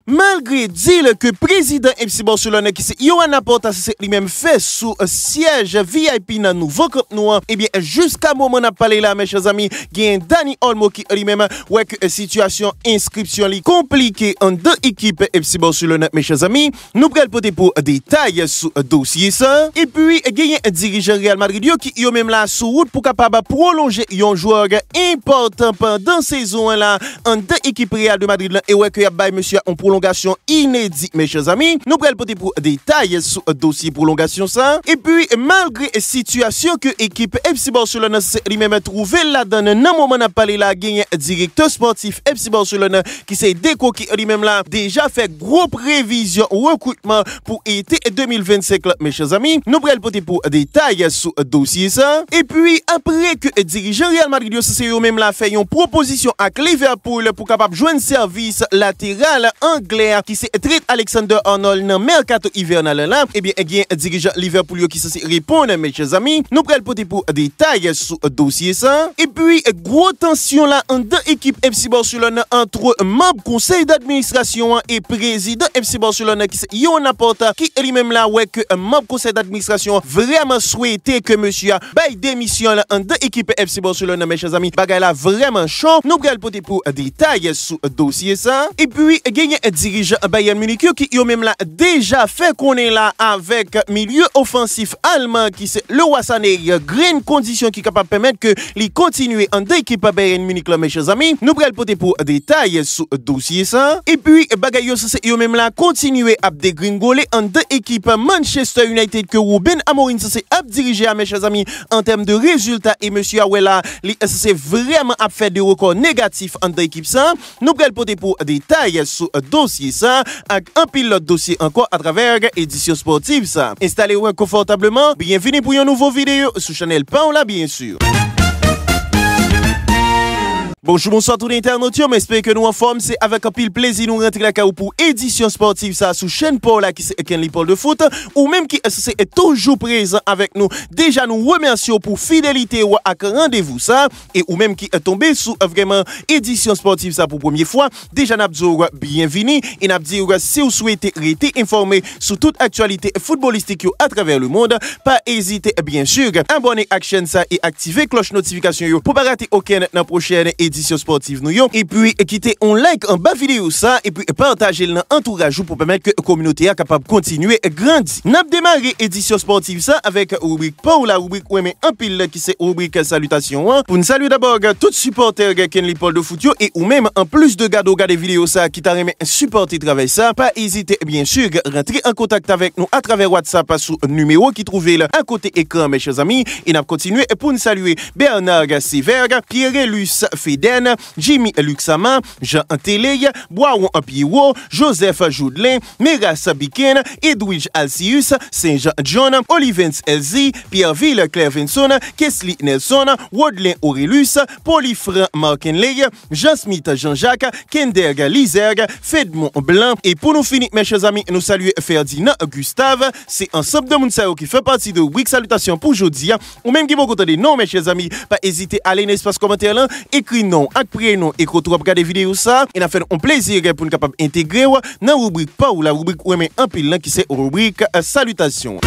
malgré dire que président FC Barcelone qui c'est Johan Porta c'est lui-même fait sous siège VIP dans nouveau camp nous, et bien jusqu'à moment n'a parlé là mes chers amis, gain Dani Olmo qui lui-même ouais que situation inscription li compliquée en deux équipes FC Barcelone mes chers amis, nous prenons porter pour détails sur dossier ça et puis gain dirigeant Real Madrid qui yo même là sur route pour capable prolonger un joueur important pendant saison là en deux équipes Real de Madrid là, et ouais que y a bail monsieur en prolongation inédite mes chers amis, nous prenons porter pour détails sur dossier prolongation ça et puis malgré situation que équipe FC Barcelone lui-même trouvé là dans un moment n'a parlé là gagné directeur sportif FC Barcelone qui c'est Deco qui lui-même là déjà fait gros prévision recrutement pour été 2025 là, mes chers amis, nous prenons porter pour détails sur dossier ça et puis après que dirigeant Real Madrid c'est eux même là fait une proposition à Liverpool pour capable joindre service latéral anglais qui c'est Trent Alexander-Arnold dans mercato hivernal là, et bien dirigeant Liverpool qui se répondre mes chers amis, nous prenons porter pour détails sur dossier ça et puis gros tension là en deux équipes FC Barcelone entre membre conseil d'administration et président FC Barcelone qui c'est Johan Porta qui lui-même là ouais que membre conseil d'administration vraiment souhaité que monsieur bail démission là en deux équipes FC Barcelone mes chers amis, bagay là vraiment chaud, nous prenons porter pour détails sur dossier ça et puis gagné dirigeant Bayern Munich qui yo même là déjà fait qu'on est là avec milieu offensif allemand qui c'est le Wassané, grande condition qui capable permettre que li continuer en deux équipes Bayern Munich là mes chers amis, nous prenons porter pour détails sur dossier ça et puis bagay yo c'est yo même là continuer à dégringoler en deux équipes Manchester United que Ruben Amorim c'est à diriger mes chers amis en termes de résultats et monsieur Awela c'est vraiment à faire des records négatifs en deux équipes ça, nous prenons porter pour détails sur dossier ça avec un pilote dossier encore à travers édition sportive ça. Installez-vous confortablement, bienvenue pour une nouvelle vidéo sur Channel Paola bien sûr. Bonjour, bonsoir tout l'internaute, mais j'espère que nous en forme, c'est avec un pile plaisir nous rentrer la caou pour édition sportive ça sous chaîne Paola qui c'est Ken Lipol de foot ou même qui est toujours présent avec nous. Déjà nous remercions pour fidélité ou à rendez-vous ça et ou même qui est tombé sous vraiment édition sportive ça pour première fois. Déjà n'a dit bienvenue et n'a dit si vous souhaitez rester informé sur toute actualité footballistique à travers le monde, pas hésiter bien sûr abonner à la chaîne ça et activer cloche notification pour pas rater aucune dans prochaine édition sportive nous et puis quitter un like en bas vidéo ça et puis partager dans entourage pour permettre que la communauté est capable de continuer à grandir. N'a démarré édition sportive ça avec rubrique Paola, rubrique mais un pile qui c'est rubrique salutation pour nous saluer d'abord tout supporter Ken Lipol de foot et ou même en plus de regarder vidéo ça qui t'a remis supporter travail ça, pas hésiter bien sûr rentrer en contact avec nous à travers WhatsApp sur numéro qui trouvé là à côté écran mes chers amis et n'a continuer pour nous saluer Bernard Sever, Pierre-Lus Feden, Jimmy Luxama, Jean Anteley, Boiron Pierrot, Joseph Joudelin, Meras Biken, Edwidge Alcius, Saint-Jean John, Olivens Elzi, Pierreville Clevenson, Kesley Nelson, Wodlin Aurelius, Polyfran Markenley, Jean-Smith Jean-Jacques, Kenderg Lizerg, Fedmont Blanc. Et pour nous finir, mes chers amis, nous saluer Ferdinand Gustave. C'est ensemble de Mounsao qui fait partie de Week Salutation pour aujourd'hui. Ou même qui vont compter des noms, mes chers amis, pas hésiter à aller dans l'espace commentaire là, écrit non, après non, et qu'on trouve regarder vidéo ça, et a fait un plaisir pour nous capable intégrer dans la rubrique pas ou la rubrique ou mais un pile qui c'est rubrique salutation.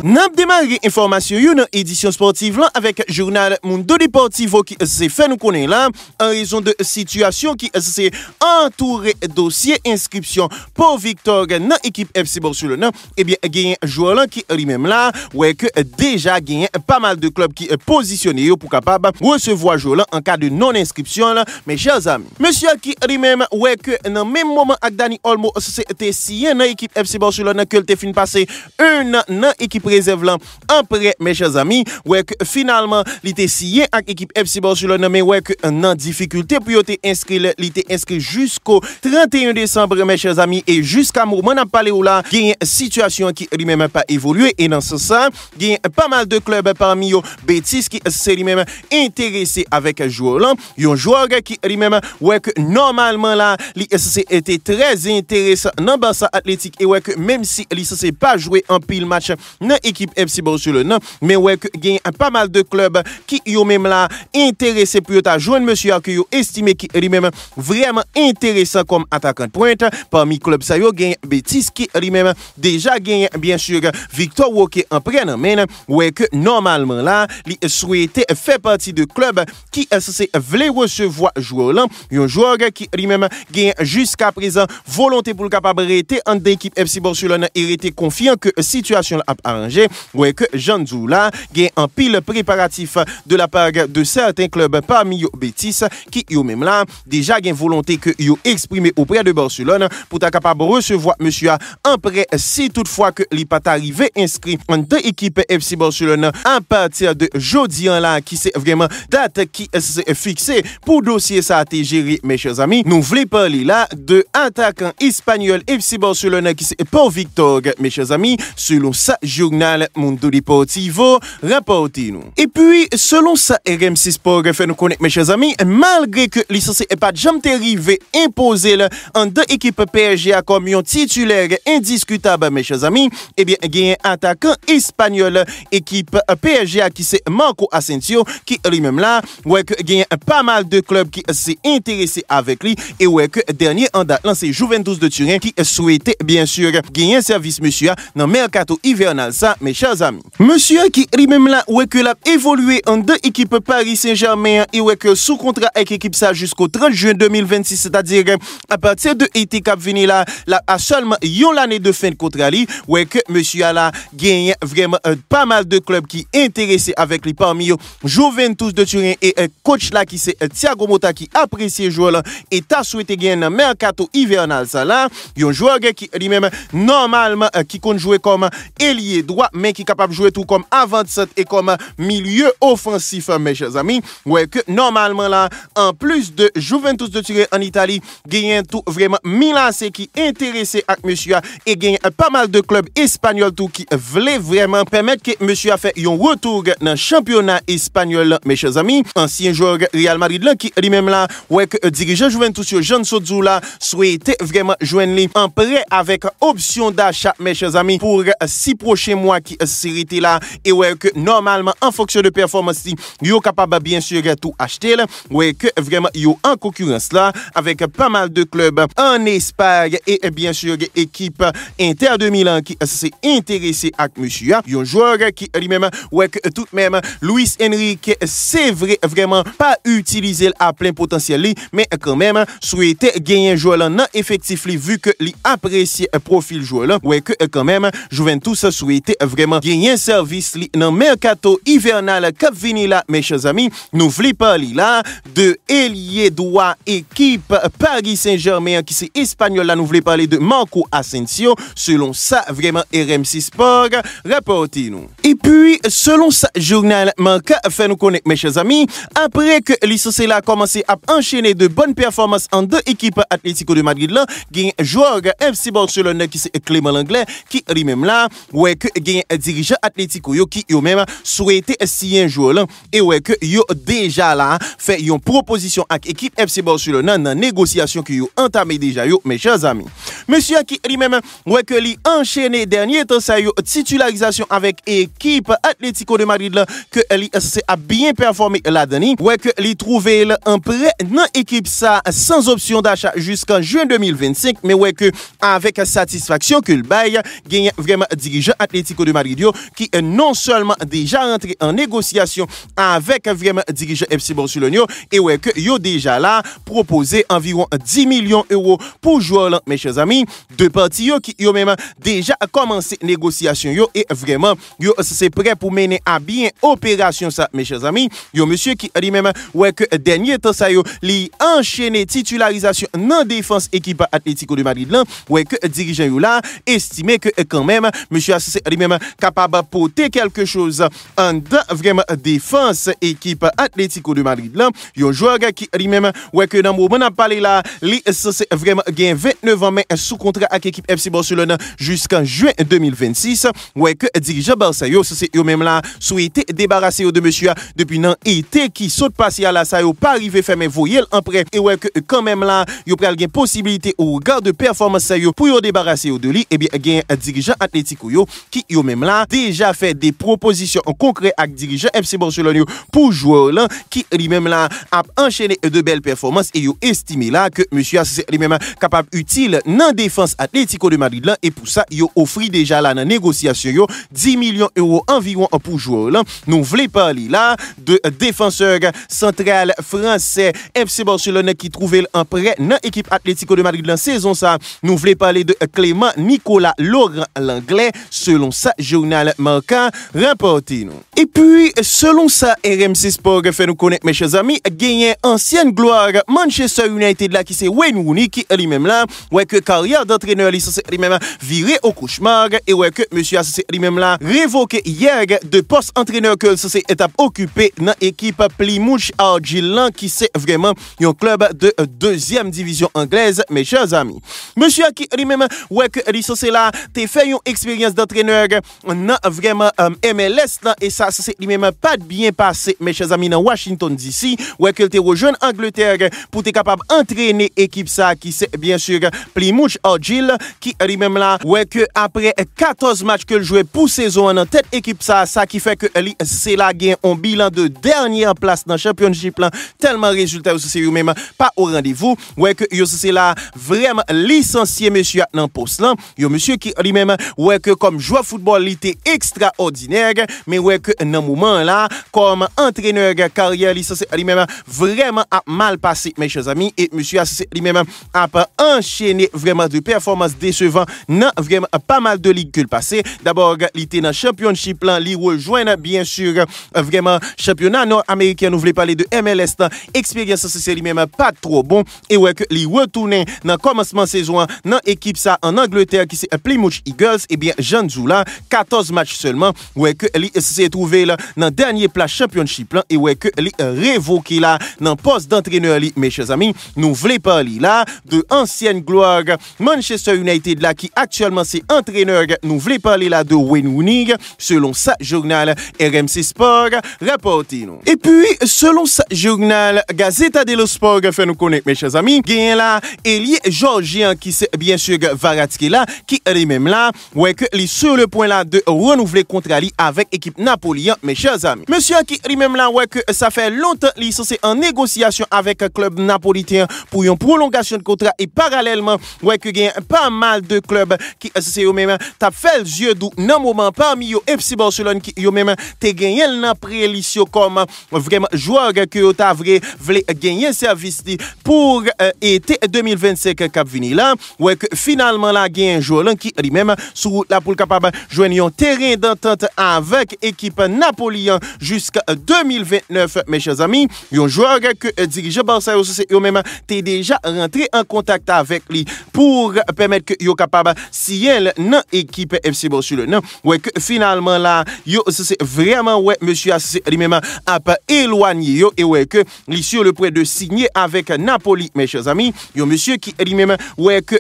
N'a démarré information une édition sportive là avec journal Mundo Deportivo qui s'est fait nous connaître là en raison de situation qui s'est entouré dossier inscription pour Victor dans équipe FC Barcelone. Et bien gagné joueur là qui lui-même là ouais que déjà gagné pas mal de clubs qui positionné pour capable recevoir joueur là en cas de non inscription là mes chers amis. Monsieur qui lui-même ouais que dans même moment avec Dani Olmo c'était signé dans équipe FC Barcelone que le fin passé un an dans équipe réserve là après mes chers amis ouais que finalement il était signé avec équipe FC Barcelone mais ouais que en difficulté pour être inscrit il était inscrit jusqu'au 31 décembre mes chers amis et jusqu'à moment n'a parlé là il y a une situation qui lui-même pas évolué et dans ce sens il y a pas mal de clubs parmi eux Betis qui s'est lui-même intéressé avec joueur là un joueur qui lui-même ouais que normalement là il était très intéressant dans Barça Athletic et ouais que même si il s'est pas joué en pile match dans équipe FC Barcelone, mais ouais que gagne pas mal de clubs qui yo même là intéressé pour ta joindre monsieur que yo estimé qui lui-même vraiment intéressant comme attaquant de pointe. Parmi clubs ça yo gagne Betis qui lui-même déjà gagne bien sûr Victor Roque en prenne mais ouais que normalement là il souhaitait faire partie de club qui voulait recevoir joueur là, un joueur qui lui-même gagne jusqu'à présent volonté pour le capable rester en équipe FC Barcelone et était confiant que situation a arrangé. Ouais que Jean Zoula gagne un pile préparatif de la part de certains clubs parmi yo Betis qui yo même là déjà gagne volonté que yo exprimé auprès de Barcelone pour ta capable recevoir monsieur en prêt si toutefois que il pas arrivé inscrit en deux équipes FC Barcelone à partir de jeudi là qui c'est vraiment date qui est fixée pour dossier ça a été géré mes chers amis. Nous voulons parler là de attaquant espagnol FC Barcelone qui c'est Pau Victor mes chers amis selon ça journal Mundo Deportivo rapporté nous. Et puis selon ça RMC Sport fait nous connaître mes chers amis malgré que licencié est pas jamais arrivé imposer en deux équipes PSG comme un titulaire indiscutable mes chers amis et bien gagne attaquant espagnol équipe PSG qui c'est Marco Asensio qui lui-même là ouais que gagne pas mal de clubs qui s'est intéressé avec lui et ouais que dernier en date c'est Juventus de Turin qui souhaitait bien sûr gagner service monsieur dans mercato hivernal ça mes chers amis. Monsieur qui lui-même là ouais que l'a évolué en deux équipes Paris Saint-Germain et ouais que sous contrat avec équipe ça jusqu'au 30 juin 2026 c'est-à-dire à partir de été cap venir là à seulement l'année de fin de contrat li ouais que monsieur a là gagné vraiment pas mal de clubs qui intéressés avec lui parmi eux Juventus de Turin et coach là qui c'est Thiago Motta qui apprécie joueur là et t'a souhaité gagner un mercato hivernal ça là un joueur qui lui-même normalement qui compte jouer comme ailier droit mais qui capable de jouer tout comme avant-centre et comme milieu offensif mes chers amis ouais que normalement là en plus de Juventus de Turin en Italie gagne tout vraiment Milan AC qui intéressé avec monsieur et gagne pas mal de clubs espagnols tout qui voulaient vraiment permettre que monsieur a fait un retour dans le championnat espagnol mes chers amis. Ancien joueur Real Madrid là qui lui-même là ouais que dirigeant Juventus Jean Sozoula souhaitait vraiment joindre lui en prêt avec option d'achat mes chers amis pour 6 prochains mois qui s'arrêtent là et ouais que normalement en fonction de performance yo capable bien sûr tout acheter là ouais que vraiment yo en concurrence là avec pas mal de clubs en Espagne et bien sûr équipe Inter de Milan qui s'est intéressé à monsieur un joueur qui lui-même ouais que tout même Luis Enrique c'est vrai vraiment pas utilisé à plein potentiel mais quand même souhaité gagner un joueur là non effectif vu que li apprécie profil joueur là ouais que quand même Juventus souhaité vraiment gagner un service dans mercato hivernal cap vini là mes chers amis. Nous voulons parler là de ailier droit équipe Paris Saint-Germain qui c'est espagnol là nous voulons parler de Marco Asensio selon ça vraiment RMC Sport rapporté nous. Et puis selon ça journal Marca fait nous connaître mes chers amis après que l'ICC a commencé à enchaîner de bonnes performances en deux équipes Atlético de Madrid là gagne joueur FC Barcelone qui c'est Clément Lenglet qui lui-même là ouais que gagne dirigeant Atlético yo qui yo même souhaité signer un joueur là et ouais que yo déjà là fait une proposition avec équipe FC Barcelone dans négociation que yo entamé déjà yo mes chers amis. Monsieur qui lui-même ouais que li enchaîné dernier temps ça yo titularisation avec équipe Atlético de Madrid là que li a bien performé là-dedans ouais que li trouvé un prêt dans équipe ça sans option d'achat jusqu'en juin 2025 mais ouais que avec satisfaction que le bail gagne vraiment dirigeant Atlético de Madrid yo, qui est non seulement déjà rentré en négociation avec vraiment dirigeant FC Barcelone et ouais que yo déjà là proposé environ 10 millions d'euros pour jouer là mes chers amis deux parties yo qui yo même déjà commencé négociation yo et vraiment yo c'est prêt pour mener à bien opération ça mes chers amis yo monsieur qui dit même ouais que dernier temps ça yo li enchaîné titularisation dans défense équipe Atlético de Madrid là ouais que dirigeant yo là estimé que quand même monsieur c'est lui-même capable de porter quelque chose en vraiment défense équipe Atlético de Madrid là un joueur qui lui-même ouais que dans moment on a parlé là li c'est vraiment gain 29 ans mais sous contrat avec l'équipe FC Barcelone jusqu'en juin 2026. Ouais que dirigeant Barça yo, c'est eux même là souhaité débarrasser de monsieur depuis nan été qui saute passé à la ça yo pas arrivé fermer voyel en prêt et ouais que quand même là yo pral gen possibilité au regard de performance ça yo pour yo débarrasser de lui et bien gen dirigeant Atlético yo qui yo même là déjà fait des propositions en concret avec dirigeant FC Barcelone yo pour joueur là qui lui-même là a enchaîné de belles performances et yo estimé là que monsieur c'est lui-même capable utile dans défense Atlético de Madrid là et pour ça yo offri déjà là dans négociation yo 10 millions d'euros environ pour joueur là nous voulons parler là de défenseur central français FC Barcelone qui trouvait en prêt dans l'équipe Atlético de Madrid la saison ça nous voulons parler de Clément Nicolas Laurent l'anglais selon ça journal Marca rapporté nous et puis selon ça RMC Sport fait nous connaître mes chers amis gagné ancienne gloire Manchester United là qui c'est Wayne Rooney qui lui-même là ouais que carrière d'entraîneur lui-même viré au cauchemar et ouais que monsieur lui-même là révoqué hier de poste entraîneur que c'est étape occupé dans équipe Plymouth Argyle qui c'est vraiment un club de deuxième division anglaise mes chers amis monsieur qui lui-même ouais que c'est là t'es fait une expérience d'entraîneur dans vraiment MLS là et ça c'est lui-même pas bien passé mes chers amis dans Washington DC ouais que t'es rejoint Angleterre pour t'es capable entraîner équipe ça qui c'est bien sûr Plymouth Argyle qui lui-même là ouais que après 14 matchs que le jouait pour saison en tête équipe ça qui fait que c'est la gain un bilan de dernière place dans championship là tellement résultat c'est même pas au rendez-vous ouais que yo c'est là vraiment licencié monsieur dans poste là yo monsieur qui lui-même ouais que comme joueur football il était extraordinaire mais ouais que dans moment là comme entraîneur carrière c'est lui-même vraiment a mal passé mes chers amis et monsieur lui-même a enchaîné vraiment de performances décevantes dans vraiment pas mal de ligues que le passé d'abord il était dans championship là il rejoint bien sûr vraiment championnat nord-américain nous voulons parler de MLS expérience c'est lui-même pas trop bon et ouais que il retourner dans commencement saison dans équipe ça en Angleterre qui c'est Plymouth Eagles et bien Jean Zoula 14 matchs seulement ouais que il s'est trouvé là dans dernier place championship là et ouais que il révoqué là dans poste d'entraîneur mes chers amis nous voulons parler là de ancienne gloire Manchester United là qui actuellement c'est entraîneur nous voulons parler là de Wayne Rooney selon ça journal RMC Sport rapporté nous et puis selon ça journal Gazzetta dello Sport fait nous connaître mes chers amis gagne là Elie Georgien qui c'est bien sûr Varatski là qui lui-même là ouais que il sur le point là de renouveler contrat avec équipe Napoléon mes chers amis monsieur qui lui-même là ouais que ça fait longtemps il c'est en négociation avec un club napolitain pour une prolongation de contrat et parallèlement ouais que gagne pas mal de clubs qui c'est eux même t'a fait les yeux d'où dans moment parmi yo FC Barcelone qui yo même t'es gagné dans prélition comme vraiment joueur que t'a vrai voulait gagner service pour été 2025 cap vini là ouais que finalement là gagne un joueur qui lui-même sur la pour capable joindre un terrain d'entente avec équipe Napoléon jusqu'à 2029 mes chers amis un joueur que dirigeant Barça c'est eux même t'es déjà rentré en contact avec lui pour permettre que yo capable signer dans équipe FC Barcelone ouais que finalement là yo c'est vraiment ouais monsieur lui-même a pas éloigné yo et ouais que il sur le point de signer avec Napoli mes chers amis yo monsieur qui lui-même ouais que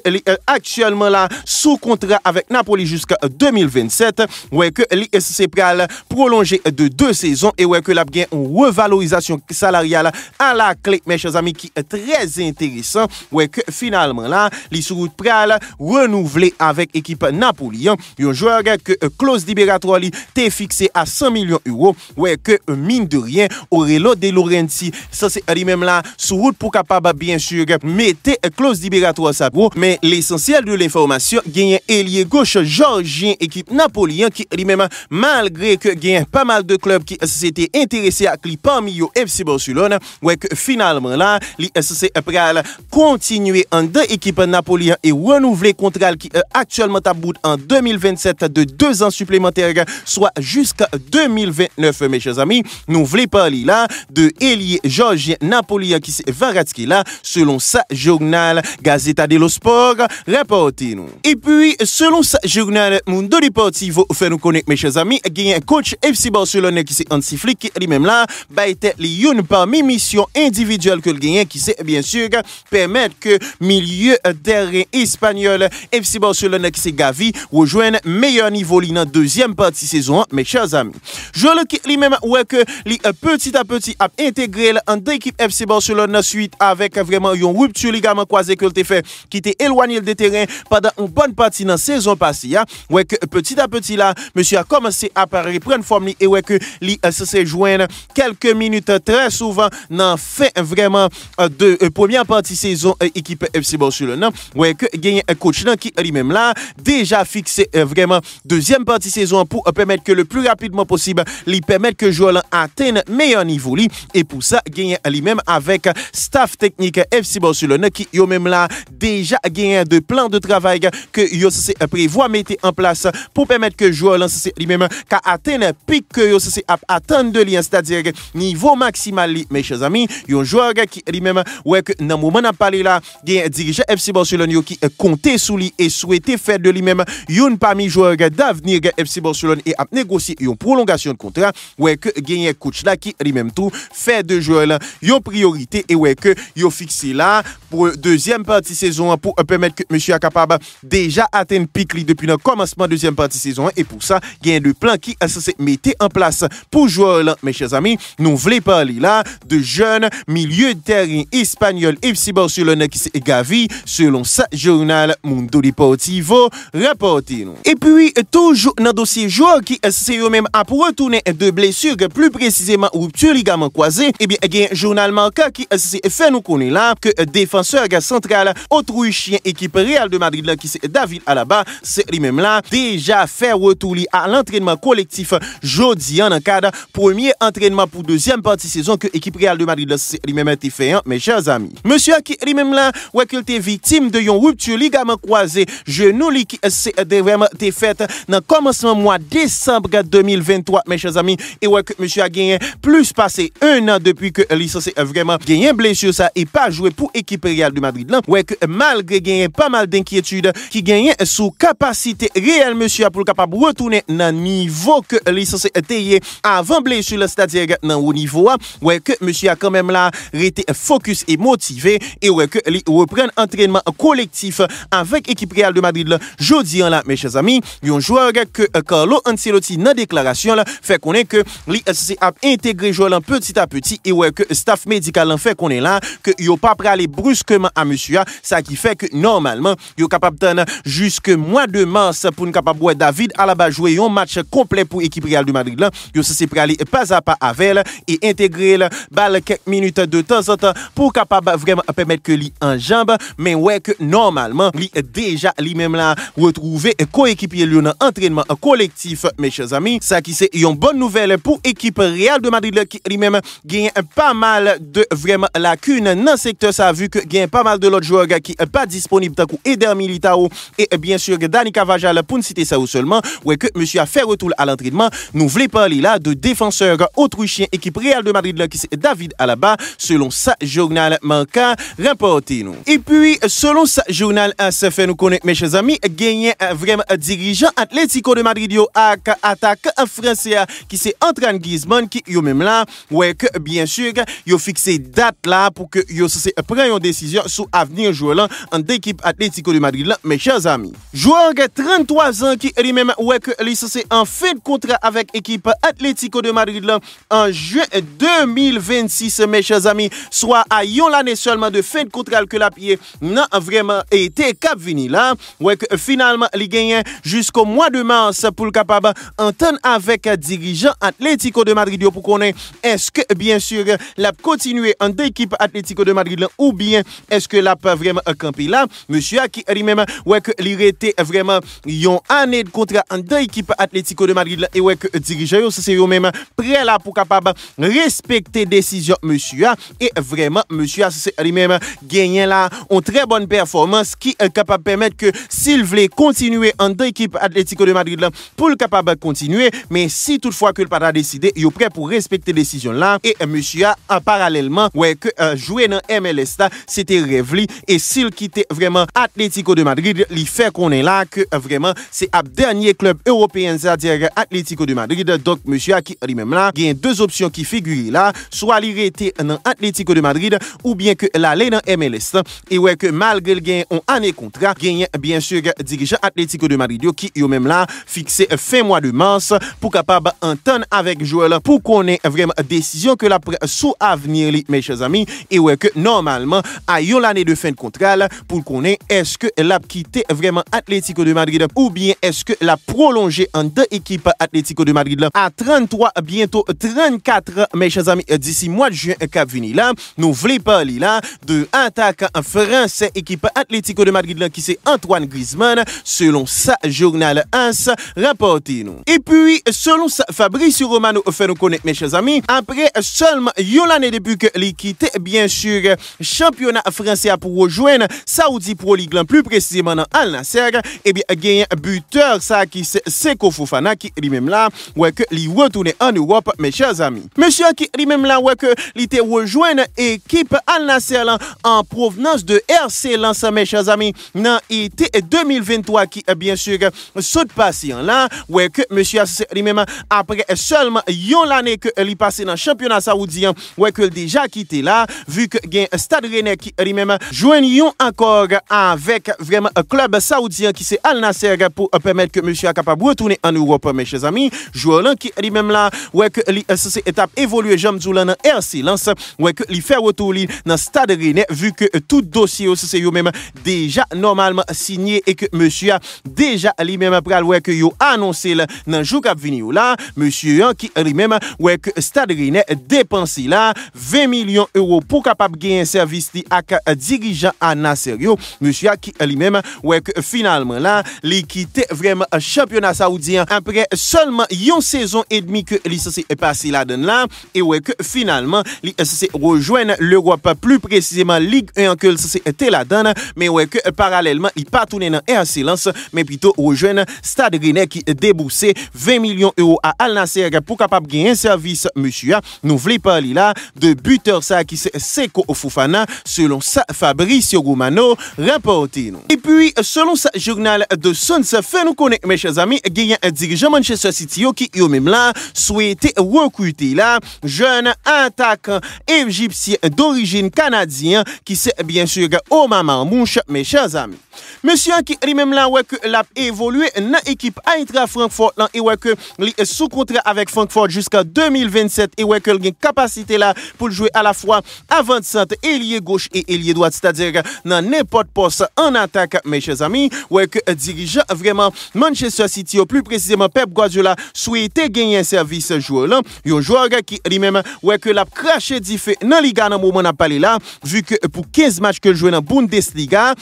actuellement là sous contrat avec Napoli jusqu'à 2027 ouais que c'est pral prolonger de 2 saisons et ouais que la gain une revalorisation salariale à la clé mes chers amis qui est très intéressant ouais que finalement là il sur pral renouveler avec équipe Napoléon un joueur que clause libératoire t'est fixé à 100 millions d'euros ouais que mine de rien Aurelio De Laurentiis ça c'est lui-même là sur route pour capable bien sûr mettre clause libératoire ça mais l'essentiel de l'information gagne ailier gauche georgien équipe Napoléon qui lui-même malgré que gagne pas mal de clubs qui s'étaient intéressés à lui parmi eux FC Barcelone ouais que finalement là il c'est pral continuer en deux équipes Napoléon et renouveler contrat qui actuellement tabout en 2027 de 2 ans supplémentaires soit jusqu'à 2029 mes chers amis nous voulons parler là de ailier georgien Napoléon qui c'est Varatski là selon ça journal Gazzetta dello Sport rapporté nous et puis selon ça journal Mundo Deportivo fait nous connaître mes chers amis gagne coach FC Barcelone qui c'est Hansi Flick qui lui-même là baïté une parmi mission individuelle que le gagne qui c'est bien sûr permettre que milieu derrière terrain espagnol FC Barcelone qui c'est Gavi rejoint meilleur niveau li dans deuxième partie saison mes chers amis. Joueur qui lui-même ouais que li petit à petit a intégré en équipe FC Barcelone suite avec vraiment une rupture ligament croisé que le fait qui était éloigné des terrains pendant une bonne partie dans saison passée ouais que petit à petit là monsieur a commencé à prendre forme et ouais que li se joindre quelques minutes très souvent dans fait vraiment de première partie saison équipe FC Barcelone ouais que gagne un coach qui lui-même là déjà fixé vraiment deuxième partie saison pour permettre que le plus rapidement possible lui permettre que joueur atteigne meilleur niveau li et pour ça gagne lui-même avec staff technique FC Barcelone qui yo même là déjà gagne de plans de travail que yo se prévoit mettre en place pour permettre que joueur lui-même qu'à atteindre pic que yo se attendre de lui c'est-à-dire niveau maximal li mes chers amis un joueur qui lui-même ouais que dans moment n'a parlé là gagne dirigeant FC Barcelone yo qui comptait sur lui et souhaitait faire de lui-même une parmi joueurs d'avenir FC Barcelone et a négocié une prolongation de contrat ouais que gagne coach là qui lui-même tout fait de joueurs là une priorité et ouais que yo fixé là pour deuxième partie saison pour permettre que monsieur est capable déjà atteindre pic li depuis le commencement deuxième partie saison et pour ça gagne de plan qui se mettre en place pour joueurs là mes chers amis nous voulons parler là de jeunes milieu de terrain espagnol FC Barcelone qui c'est Gavi selon ça journal Mundo Deportivo rapporté nous. Et puis toujours dans dossier joueur qui c'est eux même à retourner de blessures plus précisément rupture ligament croisé et bien gain journal Marca qui fait nous connaître là que défenseur central autrichien équipe Real de Madrid là qui c'est David Alaba c'est lui-même là déjà fait retour à l'entraînement collectif jeudi en cadre premier entraînement pour deuxième partie saison que équipe Real de Madrid là c'est lui-même été fait mes chers amis. Monsieur qui lui-même là ouais qu'il était victime de une rupture ligament croisé genou li qui c'est vraiment été fait dans commencement mois décembre 2023 mes chers amis et ouais que monsieur a gagné plus passé un an depuis que lui c'est vraiment gagné blessure ça et pas joué pour équipe Real de Madrid là ouais que malgré gagné pas mal d'inquiétude qui gagnait sous capacité réelle monsieur pour capable retourner dans niveau que lui c'est été avant blessure c'est-à-dire dans haut niveau ouais que monsieur a quand même là été focus et motivé et ouais que lui reprend entraînement collectif avec équipe Real de Madrid là jeudi là mes chers amis un joueur que Carlo Ancelotti dans déclaration là fait connaître que lui a intégré joueur petit à petit et ouais que staff médical en fait qu'on est là que yo pas prêt aller brusquement à monsieur ça qui fait que normalement yo capable d'attendre jusque mois de mars pour capable voir David Alaba jouer un match complet pour équipe Real de Madrid là yo c'est prêt aller pas à pas avec et intégrer la balle quelques minutes de temps en temps pour capable vraiment permettre que lui en jambe mais ouais que normalement lui déjà lui même là retrouver coéquipier lui dans entraînement collectif mes chers amis ça qui c'est une bonne nouvelle pour équipe Real de Madrid qui lui même gagne pas mal de vraiment lacunes dans secteur ça vu que gagne pas mal de l'autre joueurs qui pas disponible tant que Eder Militao et bien sûr Dani Carvajal pour ne citer ça ou seulement ouais que monsieur a fait retour à l'entraînement nous voulons parler là de défenseur autrichien équipe Real de Madrid qui c'est David Alaba selon ça journal Marca rapporté nous et puis selon ça journal ça fait nous connaître mes chers amis gagné vraiment dirigeant Atlético de Madrid yo ak attaque français qui c'est Antoine Griezmann qui yo même là ouais que bien sûr yo fixé date là pour que yo se prenne une décision sur avenir joueur là en équipe Atlético de Madrid là mes chers amis joueur de 33 ans qui lui-même ouais que lui c'est en fin de contrat avec équipe Atlético de Madrid là en juin 2026 mes chers amis soit à yon l'année seulement de fin de contrat que la pied n'a vraiment été cap vini là ouais que finalement il gagne jusqu'au mois de mars pour le capable entendre avec dirigeant Atlético de Madrid pour connaître est-ce que bien sûr la continuer en équipe Atlético de Madrid là, ou bien est-ce que la peut vraiment camper là monsieur qui lui-même ouais que il était vraiment une année de contrat en équipe Atlético de Madrid là, et ouais que dirigeant c'est eux même prêt là pour capable respecter décision monsieur et vraiment monsieur c'est lui-même gagner là une très bonne performance qui est capable de permettre que s'il voulait continuer en équipe Atlético de Madrid là, pour le capable continuer mais si toutefois que le pas décidé il est prêt pour respecter décision là et monsieur a parallèlement ouais que jouer dans MLS là c'était rêve et s'il quittait vraiment Atlético de Madrid il fait qu'on est là que vraiment c'est un dernier club européen c'est-à-dire Atlético de Madrid donc monsieur qui lui-même là il y a deux options qui figurent là soit il était dans Atlético de Madrid ou bien que l'aller dans MLS et ouais que malgré gagne on année contrat, gagne bien sûr dirigeant Atlético de Madrid qui yo même là fixé fin mois de mars pour capable entendre avec joueur pour qu'on ait vraiment décision que la sous avenir mes chers amis et ouais que normalement à l'année de fin de contrat pour qu'on ait est-ce que l'a quitté vraiment Atlético de Madrid ou bien est-ce que l'a prolongé en deux équipes Atlético de Madrid à 33 bientôt 34 mes chers amis d'ici mois de juin cap vini là nous voulons parler là de attaquant français équipe Atlético de Madrid là qui c'est Antoine Griezmann selon sa journal AS rapporté nous. Et puis selon ça Fabrizio Romano fait nous connaître mes chers amis après seulement une année depuis que il quitté bien sûr championnat français pour rejoindre Saudi Pro League plus précisément dans Al Nassr et bien gagné buteur ça qui c'est Seko Fofana qui lui-même là ouais que il retourne en Europe mes chers amis. Monsieur qui lui-même là ouais que il était rejoindre équipe Al Nassr en provenance de RC Lens mes chers amis dans été 2023 qui bien sûr saute patient là ouais que monsieur lui-même après seulement une année que il passé dans le championnat saoudien ouais que déjà quitté là vu que gain Stade Rennais qui lui-même joignent encore avec vraiment un club saoudien qui c'est Al Nassr pour permettre que monsieur est capable de retourner en Europe mes chers amis joueur là qui lui-même là ouais que c'est étape évoluer Jean Zoula dans RC Lens ouais que il fait retour dans Stade Rennais vu que tout dossier c'est eux même déjà normalement signé et que monsieur a déjà lui-même pral ouais que yo annoncé dans jour cap vini là monsieur qui lui-même ouais que Stade Rennais dépensé là 20 millions d'euros pour capable gagner un service avec dirigeant à Nasser yo monsieur qui lui-même ouais que finalement là il quitté vraiment un championnat saoudien après seulement une saison et demie que il s'est passé là-dedans là et ouais que finalement il s'est rejoindre l'Europe plus précisément Ligue 1 que c'était là-dedans mais ouais que parallèlement il pas tourné dans RC Lens mais plutôt rejoindre Stade Rennais qui déboursé 20 millions d'euros à Al Nassr pour capable gagner un service monsieur nous voulons parler là de buteur ça qui c'est Seko Fofana selon ça Fabrizio Romano rapporté nous. Et puis selon ça journal de Sun ça fait nous connaître mes chers amis gagnant un dirigeant Manchester City qui eux même là souhaité recruter là jeune attaquant égyptien d'origine canadienne qui c'est bien sûr Omar Marmouche mes chers amis. Monsieur qui lui-même là ouais que l'a évolué dans l'équipe Eintracht Francfort là et ouais que il est sous contrat avec Francfort jusqu'à 2027 et ouais que il a une capacité là pour jouer à la fois avant-centre, ailier gauche et ailier droite c'est-à-dire dans n'importe poste en attaque mes chers amis ouais que dirigeant vraiment Manchester City ou plus précisément Pep Guardiola souhaitait gagner un service joueur là un joueur qui lui-même ouais que l'a craché diffé dans Liga dans moment n'a parlé là vu que pour 15 matchs que joué dans Bundesliga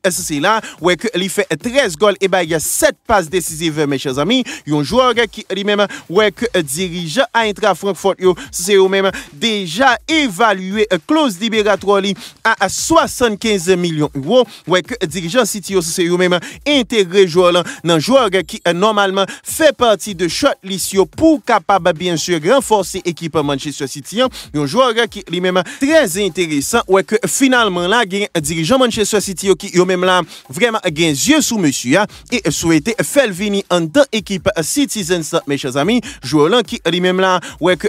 c'est là ouais que il fait 13 goals et bah il y a 7 passes décisives mes chers amis un joueur qui lui-même ouais que dirigeant Eintracht Francfort c'est eux même déjà évalué clause libératoire à 75 millions d'euros ouais que dirigeant City c'est eux même intégré joueur dans joueur qui normalement fait partie de shortlist pour capable bien sûr renforcer équipe Manchester City un joueur qui lui-même très intéressant ouais que finalement là gagne dirigeant Manchester City qui eux même là vraiment gain yeux sous monsieur et souhaiter faire venir en deux équipes Citizens mes chers amis joueur là qui lui-même là ouais que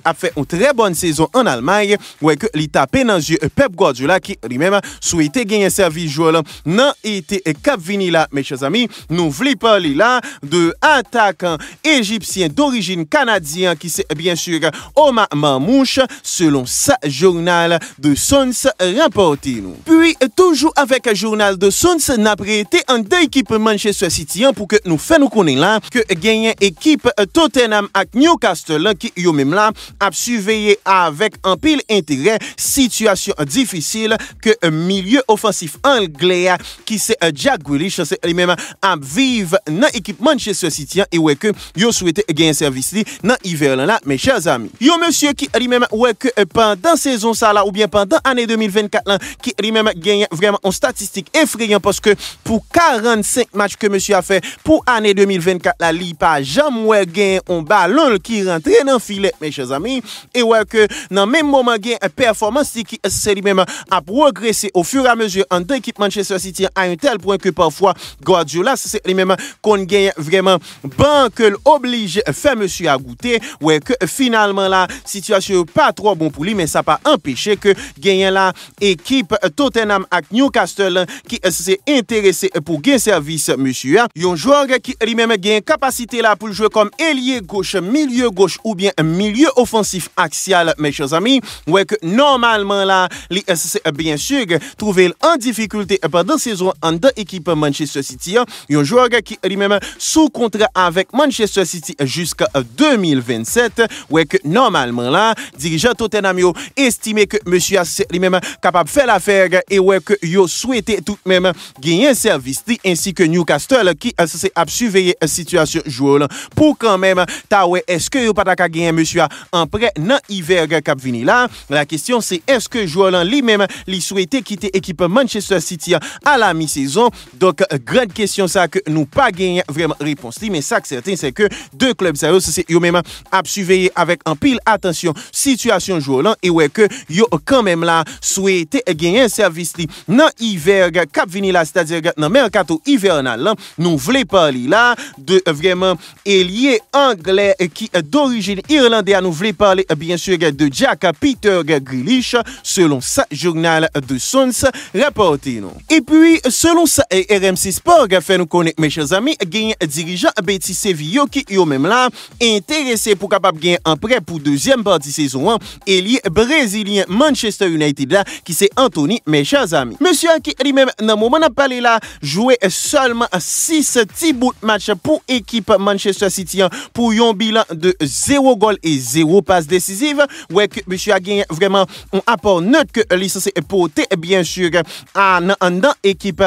a fait une très bonne saison en Allemagne ouais que il tapé dans yeux Pep Guardiola qui lui-même souhaitait gagner service joueur là non été cap vini là mes chers amis nous voulons parler là de attaquant égyptien d'origine canadienne qui c'est bien sûr Omar Marmouche selon sa journal de Suns rapporté nous. Puis toujours avec un journal de Suns n'a prêté en deux équipes Manchester City pour que nous fassions nous connaître là que gagner équipe Tottenham avec Newcastle qui yo même là a surveillé avec un pile intérêt situation difficile que milieu offensif anglais qui c'est Jack Grealish c'est lui-même à vivre dans équipe Manchester City et ouais que yo souhaité gagner service dans hiver là mes chers amis. Yo monsieur qui lui-même ouais que pendant saison ça là ou bien pendant année 2024 là qui lui-même gagne vraiment en statistique effrayant parce que pour 45 matchs que monsieur a fait pour année 2024 là il pas jamais gagné un ballon qui rentre dans filet mes chers amis et ouais que dans même moment gain performance qui c'est lui-même a progressé au fur et à mesure en deux équipes Manchester City à un tel point que parfois Guardiola c'est lui-même qu'on gagne vraiment ban que oblige fait monsieur à goûter ouais que finalement la situation pas trop bon pour lui mais ça pas empêché que gagne la équipe Tottenham avec Newcastle qui s'est intéressé pour gain service monsieur. Un joueur qui lui-même gain capacité là pour jouer comme ailier gauche, milieu gauche ou bien milieu offensif axial mes chers amis. Ouais que normalement là, c'est bien sûr trouver en difficulté pendant saison en deux équipes Manchester City. Un joueur qui lui-même sous contrat avec Manchester City jusqu'à 2027. Ouais que normalement là, dirigeant Tottenham yo estimé que monsieur c'est lui-même capable de faire l'affaire et ouais que yo souhaité tout de même gagner un service ainsi que Newcastle qui a surveillé la situation joueur pour quand même ta ouais est-ce que yo pas ta gagner monsieur en prêt dans hiver cap vini là. La question c'est est-ce que joueur lui-même lui souhaité quitter équipe Manchester City à la mi-saison. Donc grande question ça que nous pas gagné vraiment réponse mais ça que certain c'est que deux clubs sérieux c'est yo même à surveiller avec en pile attention situation joueur là et ouais que yo quand même là souhaité gagner un service dans hiver cap vini là c'est-à-dire dans mercato hivernal là nous voulons parler là de vraiment ailier anglais qui d'origine irlandaise. Nous voulons parler bien sûr de Jack Peter Grealish selon ça journal de Sons rapporté nous. Et puis selon ça RMC Sport fait nous connaître mes chers amis gagne dirigeant Betis Séville qui yo même là intéressé pour capable gagner un prêt pour deuxième partie saison ailier brésilien Manchester United là qui c'est Anthony mes chers amis. Monsieur qui lui-même dans moment n'a parlé là jouer seulement 6 petits bouts de match pour équipe Manchester City pour un bilan de 0 goal et 0 passe décisive. Ouais que monsieur a gagné vraiment un apport neutre que licencié porté bien sûr en équipe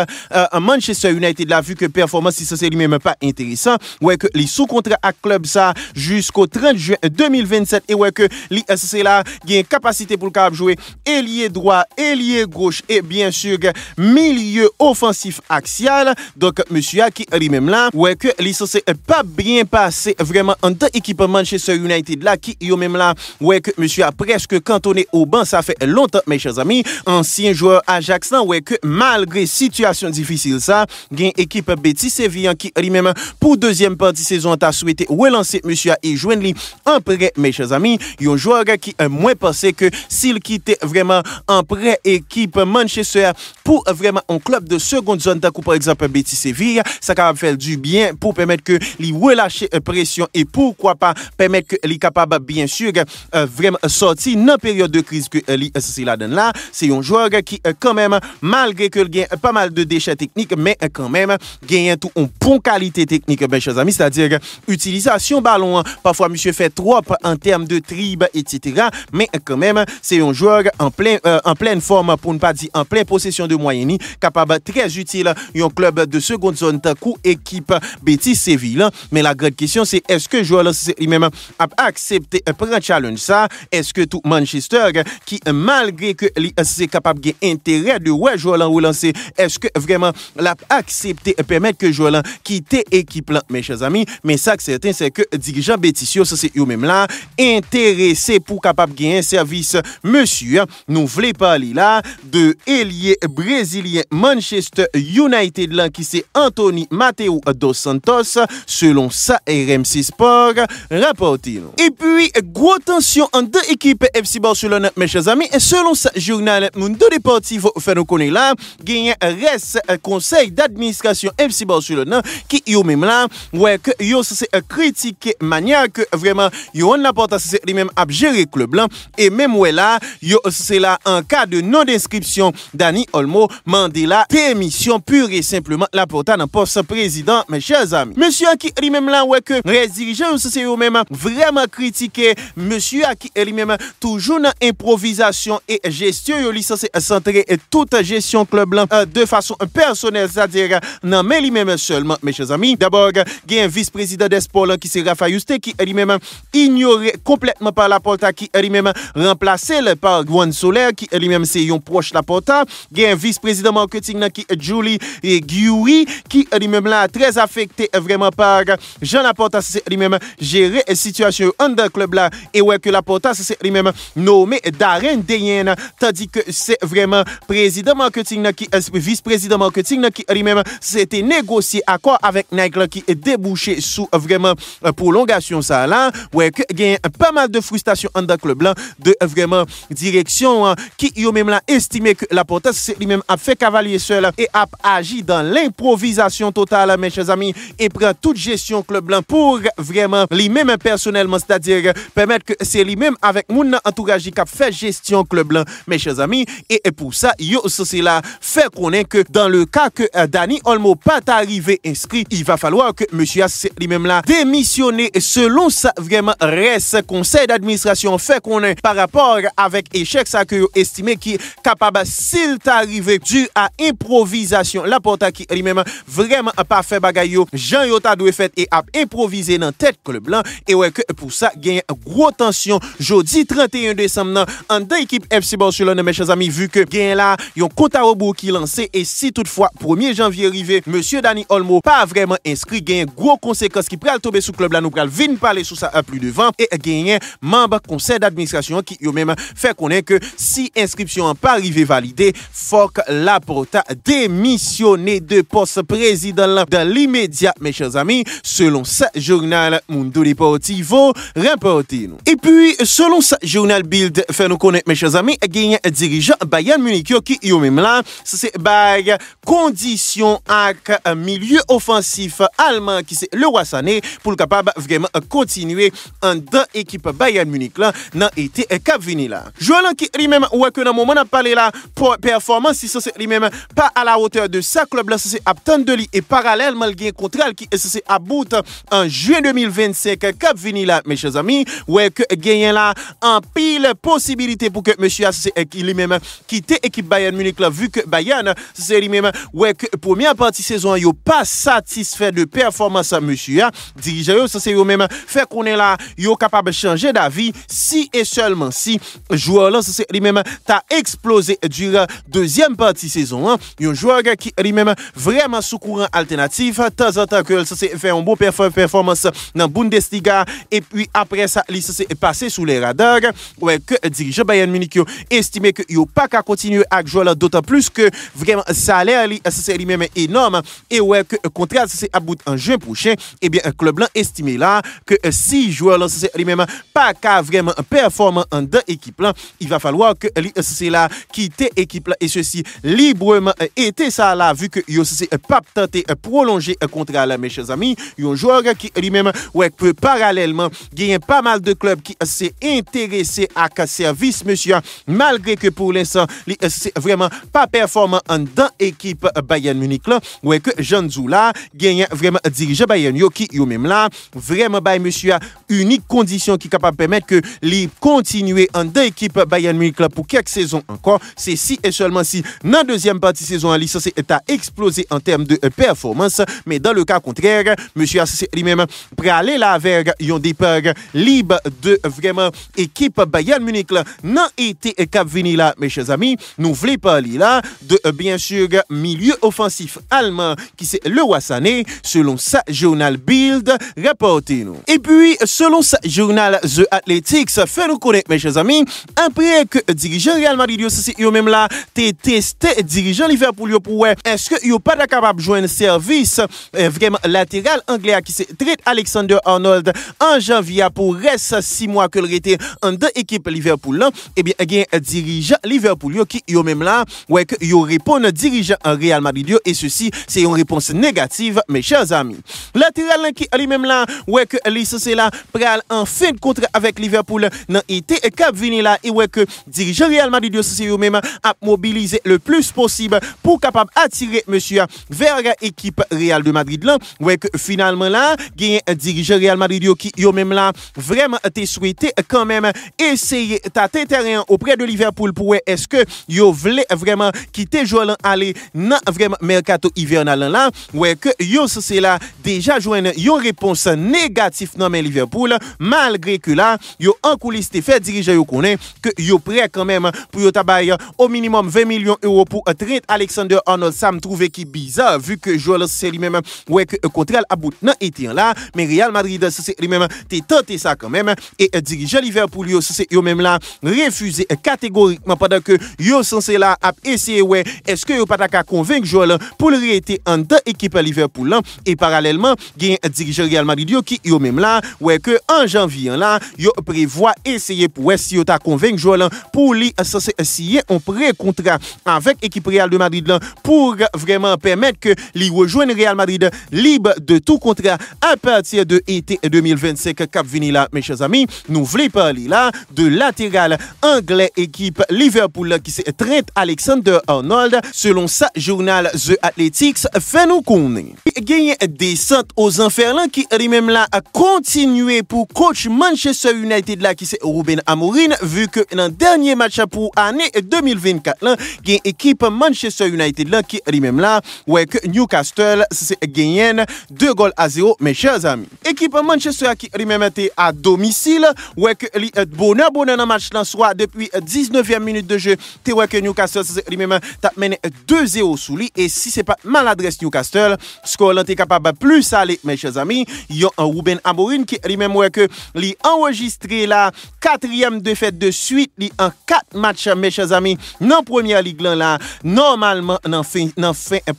Manchester United là vu que performance si c'est lui-même pas intéressant. Ouais que les sous contrat à club ça jusqu'au 30 juin 2027 et ouais que c'est là gagne capacité pour capable jouer ailier droit, ailier gauche et bien sûr milieu offensif axial. Donc monsieur qui lui-même là ouais que c'est pas bien passé vraiment en tant équipe Manchester United là qui yo même là ouais que monsieur a presque cantonné au banc ça fait longtemps mes chers amis. Ancien joueur Ajax là ouais que malgré situation difficile ça gain équipe Betis Séville qui lui-même pour deuxième partie saison t'a souhaité relancer monsieur et joindre lui en prêt mes chers amis. Un joueur qui moins pensé que s'il quittait vraiment en prêt équipe Manchester pour vraiment un club de seconde zone comme par exemple Betis Séville ça capable faire du bien pour permettre que lui relâcher pression et pourquoi pas permettre que lui capable bien sûr vraiment sortir dans période de crise que lui c'est là dedans là. C'est un joueur qui quand même malgré que il gagne pas mal de déchets techniques mais quand même gagne tout en bonne qualité technique mes chers amis, c'est-à-dire utilisation ballon parfois monsieur fait trop en termes de tribe etc. mais quand même c'est un joueur en pleine forme pour ne pas dire en pleine possession de moyenne capable très utile un club de seconde zone coup équipe Betis Séville. Mais la grande question c'est est-ce que joueur lui-même a accepté prendre challenge ça? Est-ce que tout Manchester qui malgré que c'est capable de intérêt de ouais joueur relancer est-ce que vraiment l'a accepté permettre que joueur quitte équipe là mes chers amis? Mais ça que certain c'est que dirigeant Betis c'est eux même là intéressé pour capable gagner un service monsieur. Nous voulons parler là de ailier brésilien Manchester United là qui c'est Anthony Mateo dos Santos selon ça RMC Sport rapporté. Et puis gros tension en deux équipes FC Barcelone mes chers amis et selon ça journal Mundo Deportivo fait nous connaître là gagne reste conseil d'administration FC Barcelone qui yo même là ouais que yo c'est critiquer manière que vraiment yo on l'importance c'est lui même à gérer club là et même ouais là yo c'est là en cas de non inscription Dani Olmo Mandela démission pure et simplement la porta dans poste président mes chers amis. Monsieur qui lui-même là ouais que les dirigeants c'est eux même vraiment critiquer monsieur qui lui-même toujours dans improvisation et gestion yo licencié centré toute gestion club là de façon personnelle c'est-à-dire non mais lui-même seulement mes chers amis. D'abord il y a un vice-président des sports qui c'est Rafael Yuste qui lui-même ignoré complètement par la porta qui lui-même remplacé par Juan Soler qui lui-même c'est un proche la porta. Il y a un vice-président marketing qui Julie et Guiuri qui lui-même là très affecté vraiment par Jean Laporta c'est lui-même gérer situation under club là et ouais que Laporta c'est lui-même nommé Darren Deyen tandis que c'est vraiment président marketing qui vice-président marketing qui lui-même c'était négocié accord avec Nike qui est débouché sous vraiment prolongation ça là ouais que gagne pas mal de frustration under club là de vraiment direction qui yo même là estimé que Laporta Porte c'est lui-même a fait cavalier seul et a agi dans l'improvisation totale, mes chers amis, et prend toute gestion club blanc pour vraiment lui-même personnellement, c'est-à-dire permettre que c'est lui-même avec mon entourage qui a fait gestion club blanc, mes chers amis, et pour ça, yo c'est là fait connaître que dans le cas que Dani Olmo pas arrivé inscrit, il va falloir que monsieur lui-même là démissionner selon ça vraiment reste conseil d'administration fait connaître par rapport avec échec ça que yo estimé qui capable s'il t'arrivé dû à improvisation la porte qui lui-même vraiment pas fait bagaille yo Jean yo ta doit fait et a improvisé dans tête club blanc et ouais que pour ça gagne gros tension jeudi 31 décembre en deux équipe FC Barcelone mes chers amis vu que gagne là yon compte à rebours qui lancé et si toutefois 1er janvier arrivé monsieur Dani Olmo pas vraiment inscrit gagne gros conséquences qui pral tomber sous club là nous pral vinn parler sur ça plus devant et gagne membre conseil d'administration qui yo même fait connaître que si inscription pas arrivé validé faut que Laporta démissionner de poste président dans l'immédiat mes chers amis selon ce journal Mundo Deportivo rapporté nous. Et puis selon ce journal Bild fait nous connaître mes chers amis gagne dirigeant Bayern Munich qui yo même là c'est bail condition avec milieu offensif allemand qui c'est le Leroy Sané pour capable vraiment continuer en dans équipe Bayern Munich là dans été cap vini là. Joueur qui lui-même ouais que dans moment on a parlé là pour performance si c'est lui-même pas à la hauteur de sa club là c'est attendre de lui et parallèlement il gagne contrat qui c'est à bout en juin 2025 cap vini là mes chers amis ouais que gagne là en pile possibilité pour que monsieur lui-même quitter équipe Bayern Munich là vu que Bayern c'est lui-même ouais que première partie saison yo pas satisfait de performance monsieur dirigeant yo c'est eux même fait qu'on est là yo capable changer d'avis si et seulement si joueur là c'est lui-même t'a explosé durant deuxième partie saison un joueur qui lui-même vraiment sous courant alternatif de temps en temps que ça c'est fait un bon performance dans Bundesliga et puis après ça il s'est passé sous les radars ouais que dirigeant Bayern Munich yo estimé que yo pas qu'à continuer avec joueur là d'autant plus que vraiment salaire c'est lui-même énorme et ouais que contrat c'est à bout en juin prochain et bien un club là estimé là que si joueur là c'est lui-même pas qu'à vraiment performant en deux équipes là il va falloir que c'est là quitter équipe là et ceci librement était ça là vu que yo c'est pas tenté prolonger un contrat là mes chers amis un joueur qui lui-même ouais peut parallèlement gagner pas mal de clubs qui s'est intéressé à service monsieur malgré que pour l'instant c'est vraiment pas performant en dans équipe Bayern Munich là ouais que Jean Zoula gagne vraiment dirigeant Bayern yo qui yo même là vraiment bay monsieur unique condition qui capable permettre que li continuer en deux équipes Bayern Munich là pour quelques saisons encore c'est si et seulement si dans deuxième partie saison li ça c'est a explosé en termes de performance mais dans le cas contraire monsieur lui-même praler là vers yon départ libre de vraiment équipe Bayern Munich là non été cap vini là mes chers amis nous voulons parler là de bien sûr milieu offensif allemand qui c'est Leroy Sané selon ça journal Bild rapporté nous. Et puis selon ça journal The Athletics fait nous connaître mes chers amis après que dirigeant Real Madrid c'est yo même là t'es testé dirigeant Liverpool yo pour est-ce que yo pas capable joindre service vraiment latéral anglais qui c'est Trent Alexander-Arnold en janvier pour reste 6 mois que il était en deux équipes Liverpool là et bien gain dirigeant Liverpool yo qui yo même là ouais que yo répond dirigeant Real Madrid et ceci c'est une réponse négative mes chers amis. Latéral qui lui-même là ouais que lui c'est là pral en fin de contrat avec Liverpool dans été cap vini là et ouais que dirigeant Real Madrid c'est eux même a mobilisé le plus possible pour capable attirer monsieur vers équipe Real de Madrid là ouais que finalement là gagne dirigeant Real Madrid qui yo même là vraiment t'es souhaité quand même essayer tâter terrain auprès de Liverpool pour est-ce que yo voulait vraiment quitter joueur aller dans vraiment mercato hivernal là ouais que yo c'est là déjà joindre une réponse négative dans mais Liverpool malgré que là yo en coulisses fait dirigeant yo connaît que yo prêt quand même pour yo tabaye au minimum 20 millions d'euros pour Trent Alexander-Arnold ça me trouve qui bizarre vu que joueur c'est lui-même ouais que contrat à bout dans été là mais Real Madrid c'est lui-même t'es tenté ça quand même et dirigeant Liverpool yo c'est yo même là refusé catégoriquement pendant que yo censé là a essayer ouais est-ce que yo pas ta convaincre joueur pour rester en deux équipe Liverpool là et parallèlement gagne dirigeant Real Madrid yo qui yo même là ouais que en janvier là yo prévoit essayer pour si yo ta convaincre joueur pour lui signer un pré-contrat contrat avec l'équipe Real de Madrid là, pour vraiment permettre que lui rejoigne Real Madrid libre de tout contrat à partir de été 2025 cap vini là mes chers amis. Nous voulons parler là de latéral anglais équipe Liverpool qui c'est Trent Alexander-Arnold selon sa journal The Athletics fait nous connaître. Gagné descente aux enfers là qui lui-même là a continué pour coach Manchester United là qui c'est Ruben Amorim vu que dans le dernier match pour année 2024 là gagne équipe Manchester United là qui lui-même là ouais que Newcastle c'est gagné 2-0 mes chers amis. Équipe Manchester qui lui-même était à domicile ouais que bonheur dans match là soit depuis 19e minute de jeu te ouais que Newcastle c'est lui-même t'a mené 2-0 sous lui et si c'est pas maladresse Newcastle score là t'es capable plus aller mes chers amis. Yon Ruben Amorim qui lui-même ouais que li enregistré la 4e défaite de suite li en 4 matchs mes chers amis dans première ligue là normalement dans fin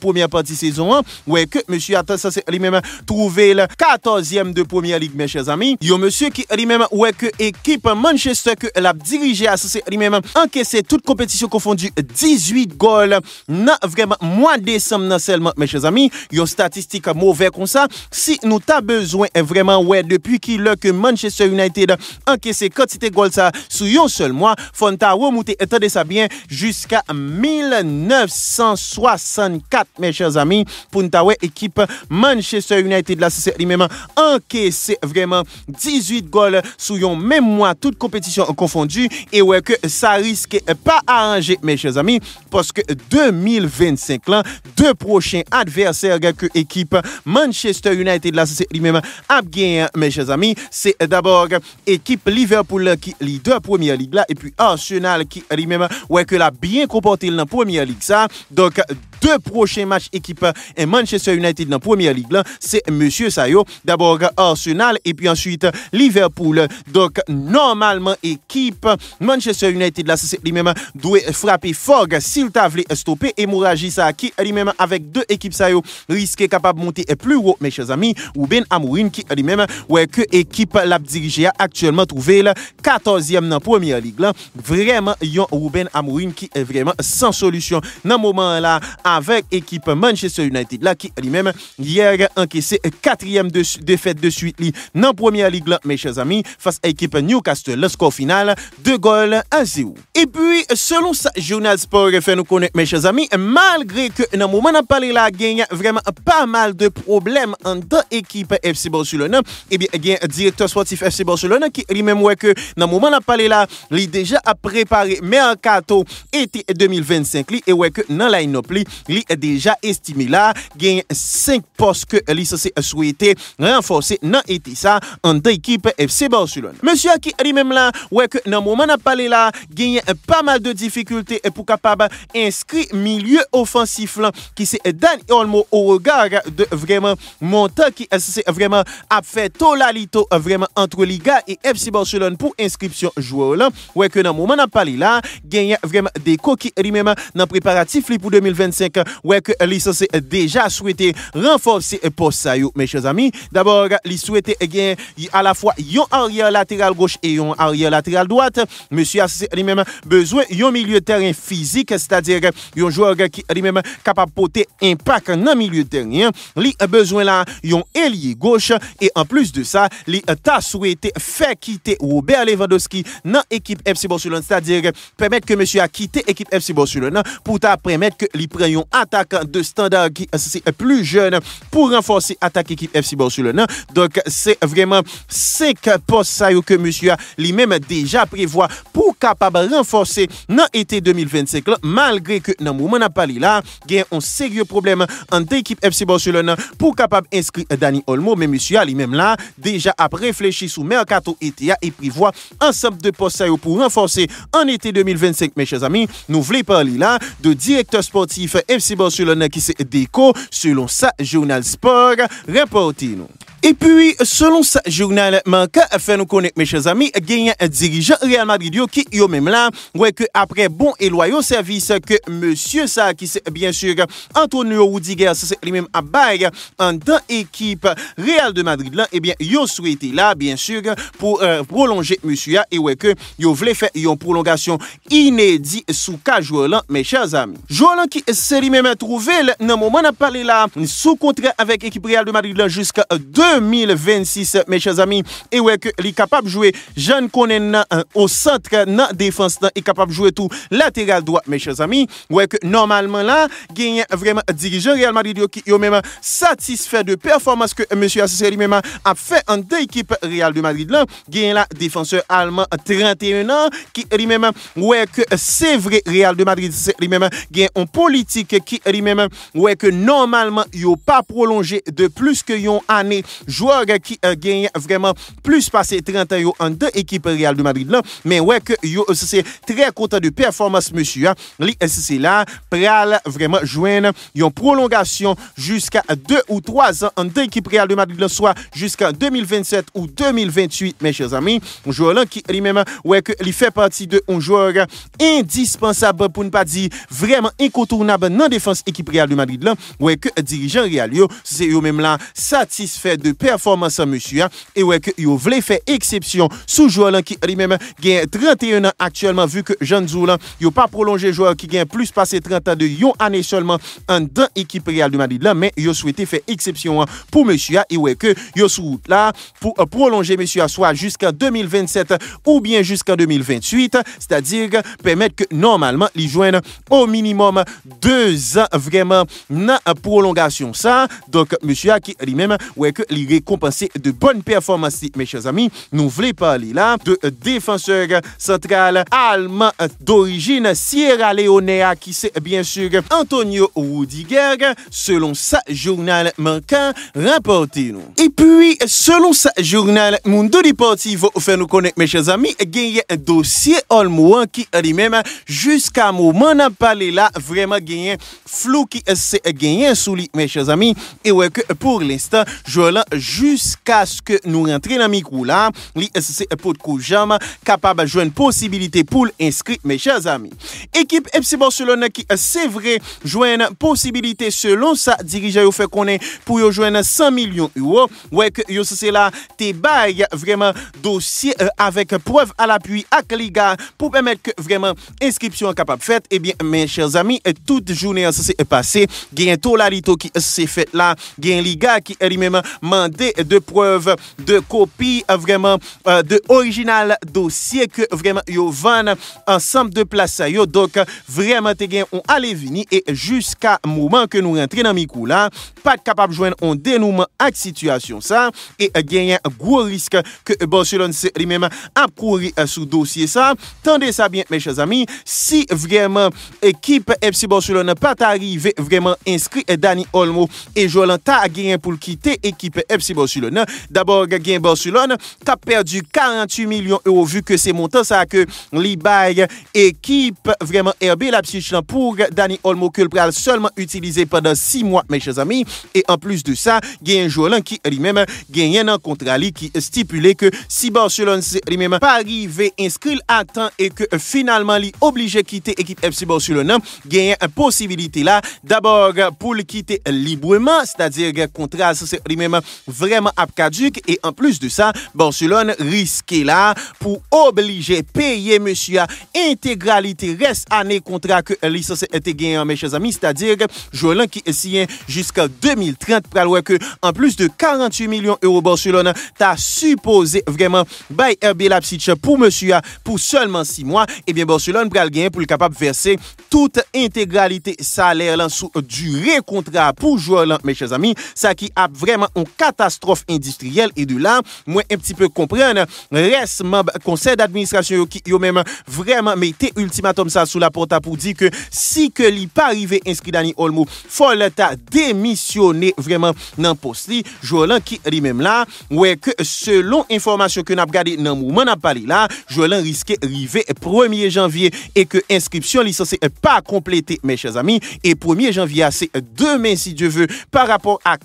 première partie saison ouais que monsieur attend ça c'est lui-même trouvé le 14e de première ligue mes chers amis. Yon monsieur qui lui-même ouais que équipe Manchester que l'a dirigé à ça c'est lui-même encaissé toute compétition confondue 18 goals dans vraiment mois de décembre seulement mes chers amis. Yon statistique mauvais comme ça si nous t'a besoin vraiment ouais depuis qu'il que Manchester United encaissé quantité de goals ça sur un seul mois faut ta remonter attendez ça bien jusqu'à 1964 mes chers amis pour ta ouais équipe Manchester United là c'est lui-même encaissé vraiment 18 goals sur un même mois toute compétition confondue et ouais que ça risque pas arranger mes chers amis parce que 2025 là deux prochains adversaires que équipe Manchester United là c'est lui-même a gagné mes chers amis c'est d'abord équipe Liverpool qui leader première ligue là et puis Arsenal qui lui-même ouais que l'a bien comporté dans première ligue ça donc deux prochains matchs équipe Manchester United dans première ligue là c'est monsieur Sayo d'abord Arsenal et puis ensuite Liverpool donc normalement équipe Manchester United là c'est lui-même doit frapper fort s'il t'a voulu stopper hémorragie ça qui lui-même avec deux équipes Sayo risque capable de monter plus haut mes chers amis ou Ben Amorim qui lui-même ouais que équipe l'a dirigé actuellement trouvé le 14e dans première ligue là vraiment yon Ruben Amorim qui est vraiment sans solution dans moment là avec équipe Manchester United là qui lui-même hier encaissé 4e défaite de suite dans première ligue là mes chers amis face à équipe Newcastle le score final 2-0 et puis selon ça journal sport fait nous connaître mes chers amis malgré que dans moment on a parlé là gagne vraiment pas mal de problèmes entre équipe FC Barcelone et bien gagne directeur sportif FC Barcelone qui lui-même ouais que dans moment on a parlé là il déjà a préparé mercato été 2025 et ouais que dans line-up il est déjà estimé là gagne 5 postes que lui c'est souhaité renforcer dans été ça en équipe FC Barcelone. Monsieur qui lui-même là ouais que dans moment on a parlé là gagne pas mal de difficultés pour capable inscrire milieu offensif là qui c'est Dani Olmo au regard de vraiment montant qui c'est vraiment a fait tolalito vraiment entre Liga et FC Barcelone pour inscription joueur là ouais que dans moment on a parlé là gagne vraiment des coquilles lui-même dans préparatif pour 2025 ouais que lui c'est déjà souhaité renforcer poste ça yo mes chers amis. D'abord il souhaitait gagner à la fois yon arrière latéral gauche et yon arrière latéral droite. Monsieur a lui-même besoin yon milieu de terrain physique c'est-à-dire yon joueur qui lui-même capable porter impact dans milieu de terrain. Li besoin là yon ailier gauche et en plus de ça li t'a souhaité faire quitter Robert Lewandowski dans équipe FC Barcelone c'est-à-dire permettre que monsieur a quitté équipe FC Barcelone pour t'a permettre que li prenne yon attaquant de standard qui c'est plus jeune pour renforcer attaque équipe FC Barcelone. Donc c'est vraiment 5 postes ça que monsieur a lui-même déjà prévoit pour capable renforcer dans été 2025 là, malgré que dans moment on a parlé là il y a un sérieux problème entre équipe FC Barcelone pour capable inscrire Dani Olmo mais monsieur a lui-même là déjà a réfléchi sous mercato été et prévoit ensemble de postes ça pour renforcer en été 2025 mes chers amis. Nous voulons parler là de directeur sportif FC Barcelone qui c'est Deco selon ça journal sport reporté nous. Et puis, selon ce journal manquant, fait nous connaître, mes chers amis, gagne un dirigeant Real Madrid qui yo même là, ouais que après bon et loyaux service que monsieur ça qui c'est bien sûr Antonio Rudiger, c'est lui-même à bail en dans équipe Real de Madrid là, et bien yo souhaité là bien sûr pour prolonger monsieur et ouais que yo voulait faire une prolongation inédite sous 4 joueurs là, mes chers amis. Joueur là qui c'est lui-même trouvé dans moment n'a parlé là sous contrat avec équipe Real de Madrid là jusqu'à 2026, mes chers amis, et ouais que il est capable de jouer Jean Konen au centre dans défense est capable de jouer tout latéral droit, mes chers amis, ouais que normalement là gagne vraiment dirigeant Real Madrid qui est même satisfait de performance que monsieur Assessé lui-même a fait en deux équipes Real de Madrid là, gagne là défenseur allemand 31 ans qui lui-même ouais que c'est vrai Real de Madrid lui-même gagne en politique qui lui-même ouais que normalement yo pas prolongé de plus que yon année joueur qui gagne vraiment plus passé 30 ans en deux équipes Real de Madrid là, mais ouais que yo c'est très content de performance monsieur li c'est là pral vraiment joindre une prolongation jusqu'à 2 ou 3 ans en deux équipes Real de Madrid là, soit jusqu'à 2027 ou 2028, mes chers amis. Un joueur là qui lui-même ouais que il fait partie de un joueur indispensable pour ne pas dire vraiment incontournable dans défense équipe Real de Madrid là, ouais que dirigeant Real yo c'est eux même là satisfait de performance monsieur et ouais que yo voulait faire exception sous joueur là qui lui-même gagne 31 ans actuellement vu que Jean Zoula yo pas prolongé joueur qui gagne plus passé 30 ans de yon année seulement en dans équipe Real de Madrid là, mais yo souhaité faire exception pour monsieur et ouais que yo sous là pour prolonger monsieur soit jusqu'en 2027 ou bien jusqu'en 2028, c'est-à-dire permettre que normalement il joigne au minimum 2 ans vraiment dans prolongation ça. Donc monsieur qui lui-même ouais que il récompensé de bonnes performances, mes chers amis. Nous voulons parler là de défenseur central allemand d'origine Sierra Leone qui c'est bien sûr Antonio Rudiger, selon sa journal manquant rapporté nous. Et puis selon sa journal Mundo Deportivo fait nous connaître, mes chers amis, gagné un dossier Olmo qui lui-même jusqu'à moment n'a parlé là vraiment gagné flou qui c'est gagné sous lui, mes chers amis, et ouais que pour l'instant joueur là jusqu'à ce que nous rentrions dans micro là li c'est pour coup jamais capable de jouer une possibilité pour inscrire, mes chers amis. Équipe FC Barcelone qui c'est vrai jouer une possibilité selon sa dirigeant fait connaître pour yo joindre 100 millions €, ouais que yo c'est là te bail vraiment dossier avec preuve à l'appui à Liga pour permettre que vraiment inscription capable faite. Et bien mes chers amis, toute journée ça s'est passé, gain Tolalito qui s'est fait là, gain Liga qui lui-même mandé de preuves de copie vraiment de original dossier que vraiment yo vend ensemble de place yo, donc vraiment te gain on allait venir et jusqu'à moment que nous rentrons dans micro là pas capable joindre un dénouement à situation ça et gagner un gros risque que Barcelone lui-même a couru sous dossier ça. Tendez ça bien mes chers amis, si vraiment équipe FC Barcelone n'a pas arrivé vraiment inscrit Dani Olmo et Jolan ta gagné pour quitter équipe FC Barcelone. D'abord gagné Barcelone qui a perdu 48 millions € vu que c'est montant ça que l'Ibaï équipe vraiment RB Leipzig pour Dani Olmo que le pral seulement utilisé pendant 6 mois, mes chers amis. Et en plus de ça, il y a un joueur qui lui-même gagne un contrat qui stipulait que si Barcelone lui-même pas arrivé inscrit à temps et que finalement il obligé de quitter l'équipe FC Barcelone, il y a une possibilité là d'abord pour le quitter librement, c'est-à-dire que contrat c'est lui-même vraiment caduc, et en plus de ça, Barcelone risque là pour obliger payer monsieur intégralité reste année contrat que licence était gagné, mes chers amis, c'est-à-dire joueur qui est signé jusqu'à 2030 pour que en plus de 48 millions € Barcelone t'a supposé vraiment by RB Leipzig pour monsieur pour seulement 6 mois, et bien Barcelone pral gagner pour le capable verser toute intégralité salaire là sous durée contrat pour joueur là, mes chers amis, ça qui a vraiment une catastrophe industrielle. Et de là moi un petit peu comprendre reste membre conseil d'administration qui yo même vraiment mettez ultimatum ça sous la porte pour dire que si que li pas arrivé inscrit Dani Olmo faut l'état démissionner vraiment dans poste li joueur là qui lui même là ouais que selon information que n'a regardé dans moment n'a parlé là joueur là risque arriver 1er janvier et que inscription licence pas complétée, mes chers amis, et 1er janvier c'est demain si Dieu veut par rapport à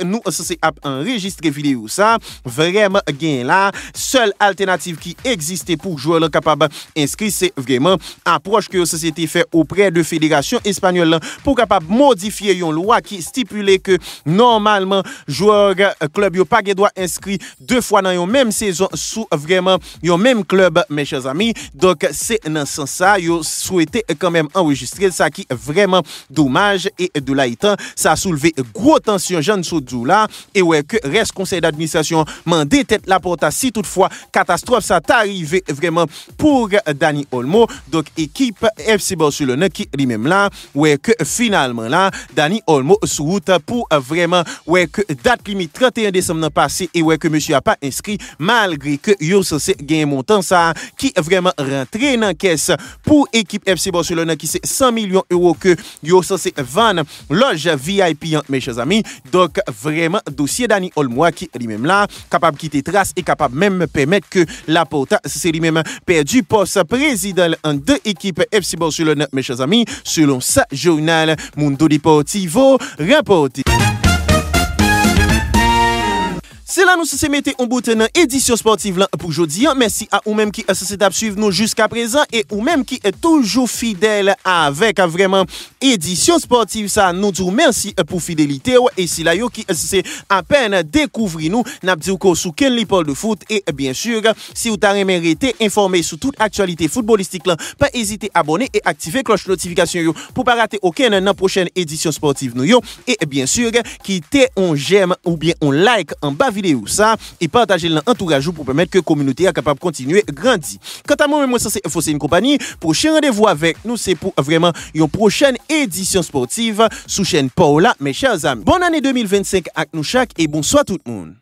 nous c'est enregistré vidéo ça, vraiment gain là, seule alternative qui existait pour joueur capable inscrit, c'est vraiment approche que la société fait auprès de fédération espagnole pour capable modifier une loi qui stipule que normalement joueur club yo pas doit inscrit 2 fois dans une même saison sous vraiment un même club, mes chers amis. Donc c'est dans ce sens ça yo souhaité quand même enregistrer ça qui est vraiment dommage et de là étant ça a soulevé gros tension Jean Soudou là et ouais que reste conseil d'administration mandé tête la porte si toutefois catastrophe ça t'arrivé vraiment pour Dani Olmo. Donc équipe FC Barcelone qui lui-même là ouais que finalement là Dani Olmo sous route pour vraiment ouais que date limite 31 décembre passé et ouais que monsieur a pas inscrit malgré que yo censé gagner montant ça qui vraiment rentré dans caisse pour équipe FC Barcelone qui c'est 100 millions d'euros que yo censé vendre loge VIP mes chers amis. Donc vraiment dossier Dani Olmo qui lui-même là capable quitter trace et capable même permettre que Laporta c'est lui-même perdu poste président en deux équipes FC Barcelone mes chers amis selon ça journal Mundo Deportivo rapporté. C'est là nous se mettez en bout dans édition sportive là pour aujourd'hui. Merci à ou même qui s'est suivre nous jusqu'à présent et ou même qui est toujours fidèle avec vraiment édition sportive ça nous dit merci pour fidélité et si là yo qui c'est à peine découvrir nous n'a dit ko sous quel l'épaule de foot et bien sûr si vous t'avez mérité informé sur toute actualité footballistique là pas hésiter à abonner et activer cloche notification yo pour pas rater aucune dans prochaine édition sportive nous yo et bien sûr quitter on j'aime ou bien on like en bas vidéo ça et partager l'entourage pour permettre que la communauté est capable de continuer à grandir. Quant à moi, ça c'est Fossé une compagnie. Prochain rendez-vous avec nous, c'est pour vraiment une prochaine édition sportive sous chaîne Paola, mes chers amis. Bonne année 2025 avec nous chaque et bonsoir tout le monde.